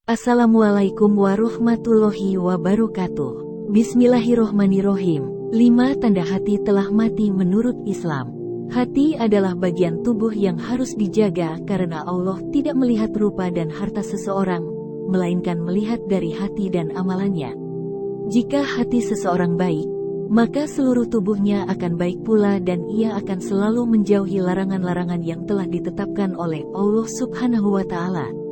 Assalamualaikum warahmatullahi wabarakatuh. Bismillahirrohmanirrohim. 5 tanda hati telah mati menurut Islam. Hati adalah bagian tubuh yang harus dijaga karena Allah tidak melihat rupa dan harta seseorang, melainkan melihat dari hati dan amalannya. Jika hati seseorang baik, maka seluruh tubuhnya akan baik pula dan ia akan selalu menjauhi larangan-larangan yang telah ditetapkan oleh Allah Subhanahu wa Ta'ala.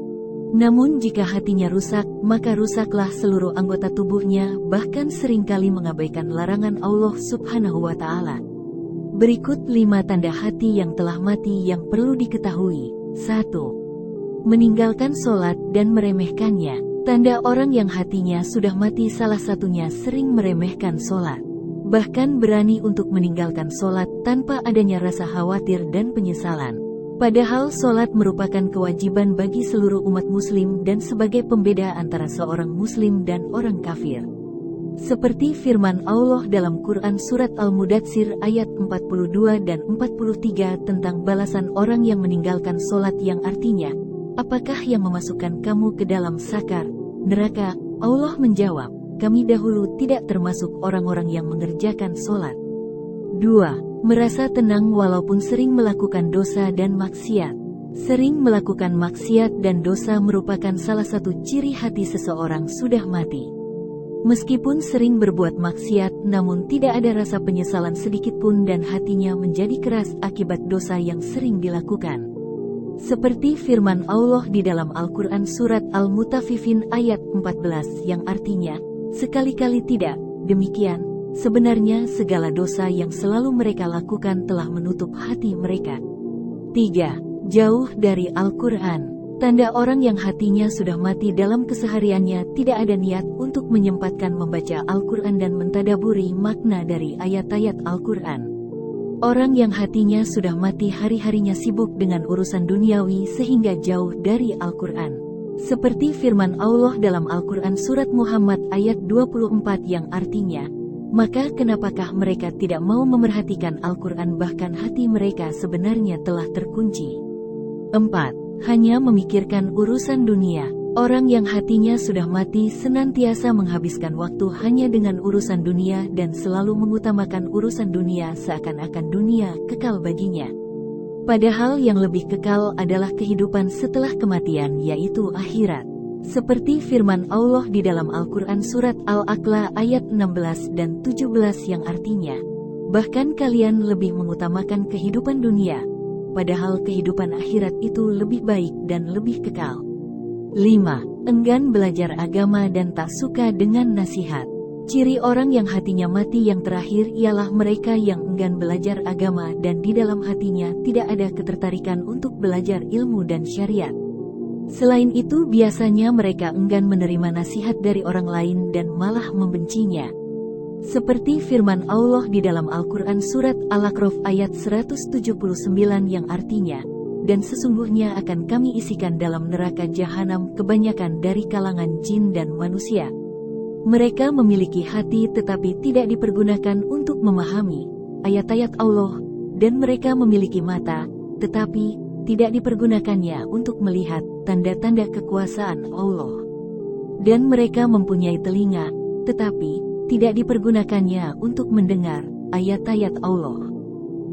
Namun jika hatinya rusak, maka rusaklah seluruh anggota tubuhnya, bahkan seringkali mengabaikan larangan Allah Subhanahu wa Ta'ala. Berikut 5 tanda hati yang telah mati yang perlu diketahui. 1. Meninggalkan sholat dan meremehkannya. Tanda orang yang hatinya sudah mati salah satunya sering meremehkan sholat. Bahkan berani untuk meninggalkan sholat tanpa adanya rasa khawatir dan penyesalan. Padahal sholat merupakan kewajiban bagi seluruh umat muslim dan sebagai pembeda antara seorang muslim dan orang kafir. Seperti firman Allah dalam Quran Surat Al-Mudatsir ayat 42 dan 43 tentang balasan orang yang meninggalkan sholat, yang artinya, apakah yang memasukkan kamu ke dalam sakar, neraka? Allah menjawab, kami dahulu tidak termasuk orang-orang yang mengerjakan sholat. 2. Merasa tenang walaupun sering melakukan dosa dan maksiat. Sering melakukan maksiat dan dosa merupakan salah satu ciri hati seseorang sudah mati. Meskipun sering berbuat maksiat, namun tidak ada rasa penyesalan sedikitpun dan hatinya menjadi keras akibat dosa yang sering dilakukan. Seperti firman Allah di dalam Al-Quran Surat Al-Mutaffifin ayat 14 yang artinya, sekali-kali tidak, demikian. Sebenarnya segala dosa yang selalu mereka lakukan telah menutup hati mereka. 3. Jauh dari Al-Quran. Tanda orang yang hatinya sudah mati dalam kesehariannya tidak ada niat untuk menyempatkan membaca Al-Quran dan mentadaburi makna dari ayat-ayat Al-Quran. Orang yang hatinya sudah mati hari-harinya sibuk dengan urusan duniawi sehingga jauh dari Al-Quran. Seperti firman Allah dalam Al-Quran Surat Muhammad ayat 24 yang artinya, maka kenapakah mereka tidak mau memerhatikan Al-Quran, bahkan hati mereka sebenarnya telah terkunci. 4. Hanya memikirkan urusan dunia. Orang yang hatinya sudah mati senantiasa menghabiskan waktu hanya dengan urusan dunia dan selalu mengutamakan urusan dunia seakan-akan dunia kekal baginya. Padahal yang lebih kekal adalah kehidupan setelah kematian, yaitu akhirat. Seperti firman Allah di dalam Al-Quran Surat Al-Aqla ayat 16 dan 17 yang artinya, bahkan kalian lebih mengutamakan kehidupan dunia, padahal kehidupan akhirat itu lebih baik dan lebih kekal. 5. Enggan belajar agama dan tak suka dengan nasihat. Ciri orang yang hatinya mati yang terakhir ialah mereka yang enggan belajar agama dan di dalam hatinya tidak ada ketertarikan untuk belajar ilmu dan syariat. Selain itu biasanya mereka enggan menerima nasihat dari orang lain dan malah membencinya. Seperti firman Allah di dalam Al-Quran Surat Al-A'raf ayat 179 yang artinya, dan sesungguhnya akan kami isikan dalam neraka jahanam kebanyakan dari kalangan jin dan manusia. Mereka memiliki hati tetapi tidak dipergunakan untuk memahami ayat-ayat Allah, dan mereka memiliki mata, tetapi tidak dipergunakannya untuk melihat tanda-tanda kekuasaan Allah. Dan mereka mempunyai telinga, tetapi tidak dipergunakannya untuk mendengar ayat-ayat Allah.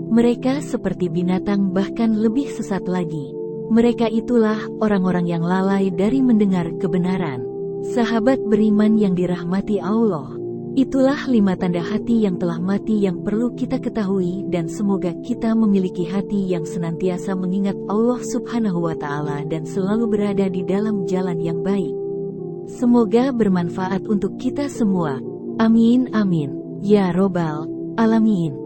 Mereka seperti binatang, bahkan lebih sesat lagi. Mereka itulah orang-orang yang lalai dari mendengar kebenaran. Sahabat beriman yang dirahmati Allah, itulah 5 tanda hati yang telah mati yang perlu kita ketahui, dan semoga kita memiliki hati yang senantiasa mengingat Allah Subhanahu wa Ta'ala dan selalu berada di dalam jalan yang baik. Semoga bermanfaat untuk kita semua. Amin amin ya robbal alamin.